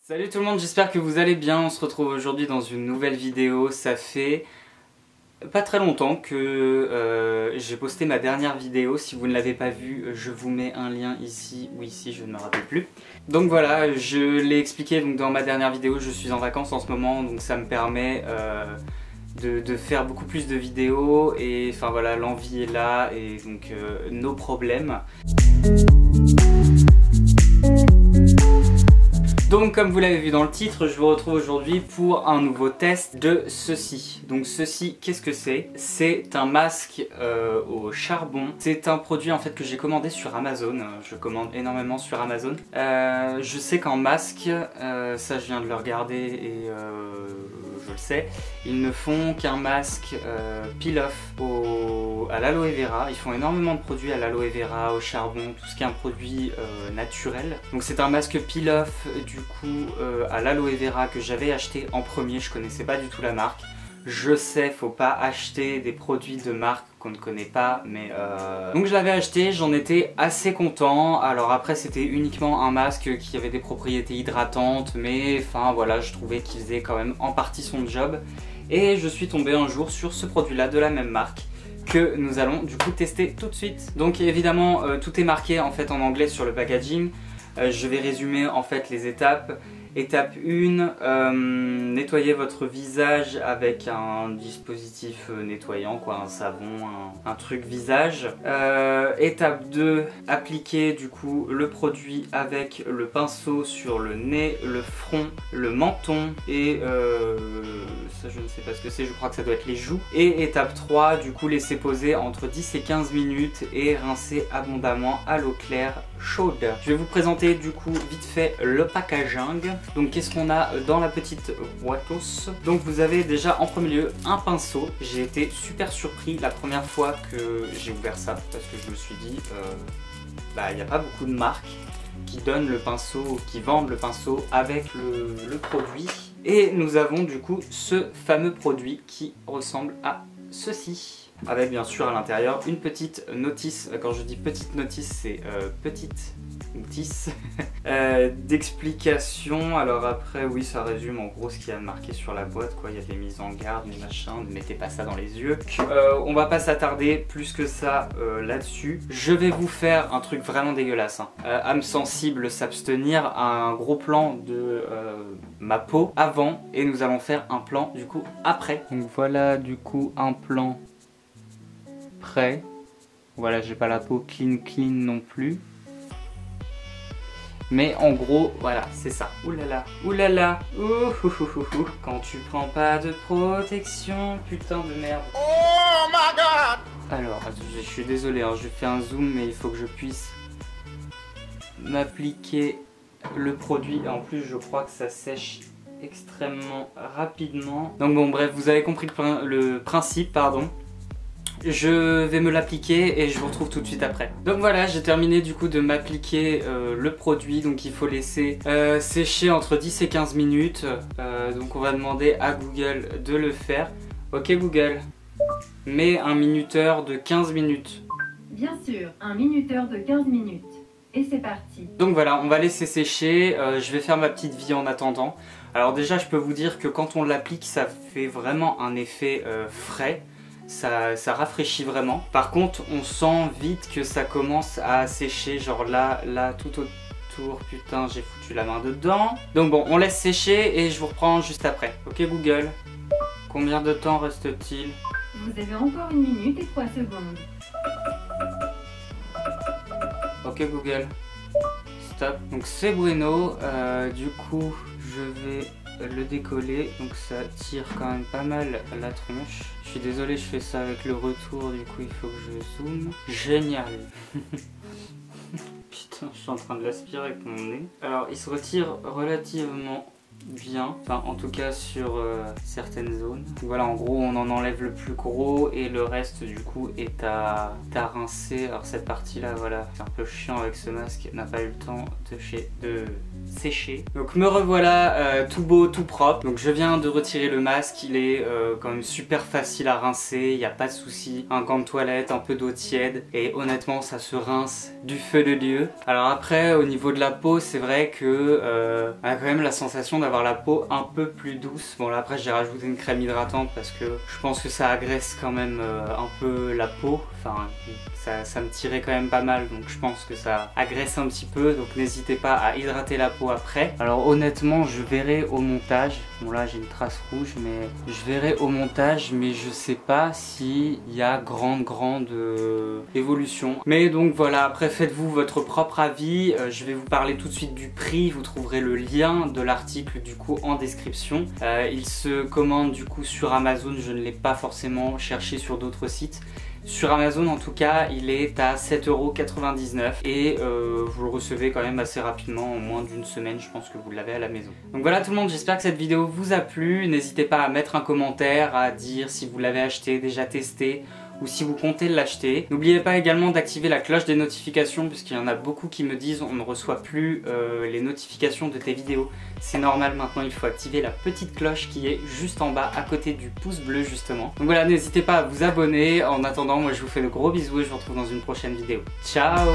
Salut tout le monde, j'espère que vous allez bien. On se retrouve aujourd'hui dans une nouvelle vidéo. Ça fait pas très longtemps que j'ai posté ma dernière vidéo. Si vous ne l'avez pas vue, je vous mets un lien ici ou ici, je ne me rappelle plus. Donc voilà, je l'ai expliqué donc, dans ma dernière vidéo, je suis en vacances en ce moment, donc ça me permet de faire beaucoup plus de vidéos. Et enfin voilà, l'envie est là et donc nos problèmes. Donc comme vous l'avez vu dans le titre, je vous retrouve aujourd'hui pour un nouveau test de ceci. Donc ceci, qu'est-ce que c'est? C'est un masque au charbon. C'est un produit en fait que j'ai commandé sur Amazon. Je commande énormément sur Amazon. Je sais qu'en masque, ça je viens de le regarder et je le sais, ils ne font qu'un masque peel-off à l'aloe vera. Ils font énormément de produits à l'aloe vera, au charbon, tout ce qui est un produit naturel. Donc c'est un masque peel-off du coup à l'aloe vera que j'avais acheté en premier. Je connaissais pas du tout la marque. Je sais, faut pas acheter des produits de marque qu'on ne connaît pas, mais donc je l'avais acheté, j'en étais assez content. Alors après c'était uniquement un masque qui avait des propriétés hydratantes, mais enfin voilà, je trouvais qu'il faisait quand même en partie son job. Et je suis tombé un jour sur ce produit là de la même marque que nous allons du coup tester tout de suite. Donc évidemment tout est marqué en fait en anglais sur le packaging. Je vais résumer en fait les étapes. Étape 1, nettoyez votre visage avec un dispositif nettoyant, quoi, un savon, un truc visage. Étape 2, appliquez du coup le produit avec le pinceau sur le nez, le front, le menton et ça je ne sais pas ce que c'est, je crois que ça doit être les joues. Et étape 3, du coup laissez poser entre 10 et 15 minutes et rincez abondamment à l'eau claire chaude. Je vais vous présenter du coup vite fait le packaging. Donc qu'est-ce qu'on a dans la petite boîtos? Donc vous avez déjà en premier lieu un pinceau. J'ai été super surpris la première fois que j'ai ouvert ça parce que je me suis dit il n'y a pas beaucoup de marques qui donnent le pinceau, qui vendent le pinceau avec le produit. Et nous avons du coup ce fameux produit qui ressemble à ceci. Avec bien sûr à l'intérieur une petite notice. Quand je dis petite notice, c'est petite notice d'explication. Alors après oui, ça résume en gros ce qu'il y a marqué sur la boîte, quoi. Il y a des mises en garde, des machins, ne mettez pas ça dans les yeux. On va pas s'attarder plus que ça là-dessus. Je vais vous faire un truc vraiment dégueulasse, hein. Âme sensible s'abstenir, un gros plan de ma peau avant et nous allons faire un plan du coup après. Donc voilà du coup un plan prêt. Voilà, j'ai pas la peau clean non plus. Mais en gros, voilà, c'est ça. Oulala, oulala, ouh. Quand tu prends pas de protection, putain de merde. Oh my god. Alors, je suis désolé, hein, je fais un zoom, mais il faut que je puisse m'appliquer le produit. Et en plus, je crois que ça sèche extrêmement rapidement. Donc bon, bref, vous avez compris le principe, pardon. Je vais me l'appliquer et je vous retrouve tout de suite après. Donc voilà, j'ai terminé du coup de m'appliquer le produit. Donc il faut laisser sécher entre 10 et 15 minutes. Donc on va demander à Google de le faire. Ok Google, mets un minuteur de 15 minutes. Bien sûr, un minuteur de 15 minutes. Et c'est parti. Donc voilà, on va laisser sécher. Je vais faire ma petite vie en attendant. Alors déjà, je peux vous dire que quand on l'applique, ça fait vraiment un effet frais. Ça rafraîchit vraiment. Par contre, on sent vite que ça commence à sécher. Genre là tout autour. Putain, j'ai foutu la main dedans. Donc bon, on laisse sécher et je vous reprends juste après. Ok Google, combien de temps reste-t-il? Vous avez encore 1 minute et 3 secondes. Ok Google, stop. Donc c'est bueno. Du coup, je vais le décoller, donc ça tire quand même pas mal la tronche. Je suis désolé, je fais ça avec le retour, du coup il faut que je zoome. Génial. Putain, je suis en train de l'aspirer avec mon nez. Alors il se retire relativement bien, enfin en tout cas sur certaines zones. Voilà, en gros on en enlève le plus gros et le reste du coup est à rincer. Alors cette partie là, voilà, c'est un peu chiant avec ce masque, n'a pas eu le temps de sécher. Donc me revoilà tout beau, tout propre. Donc je viens de retirer le masque, il est quand même super facile à rincer, il n'y a pas de souci. Un gant de toilette, un peu d'eau tiède et honnêtement ça se rince du feu de Dieu. Alors après au niveau de la peau, c'est vrai que on a quand même la sensation d'avoir la peau un peu plus douce. Bon là après j'ai rajouté une crème hydratante parce que je pense que ça agresse quand même un peu la peau. Enfin ça me tirait quand même pas mal, donc je pense que ça agresse un petit peu, donc n'hésitez pas à hydrater la peau après. Alors honnêtement je verrai au montage, bon là j'ai une trace rouge mais je verrai au montage, mais je sais pas s'il y a grande évolution. Mais donc voilà, après faites-vous votre propre avis. Je vais vous parler tout de suite du prix, vous trouverez le lien de l'article du coup en description. Il se commande du coup sur Amazon, je ne l'ai pas forcément cherché sur d'autres sites. Sur Amazon en tout cas il est à 7,99 € et vous le recevez quand même assez rapidement, en moins d'une semaine je pense que vous l'avez à la maison. Donc voilà tout le monde, j'espère que cette vidéo vous a plu. N'hésitez pas à mettre un commentaire, à dire si vous l'avez acheté, déjà testé, ou si vous comptez l'acheter. N'oubliez pas également d'activer la cloche des notifications puisqu'il y en a beaucoup qui me disent on ne reçoit plus les notifications de tes vidéos. C'est normal, maintenant il faut activer la petite cloche qui est juste en bas à côté du pouce bleu justement. Donc voilà, n'hésitez pas à vous abonner. En attendant, moi je vous fais de gros bisous et je vous retrouve dans une prochaine vidéo. Ciao!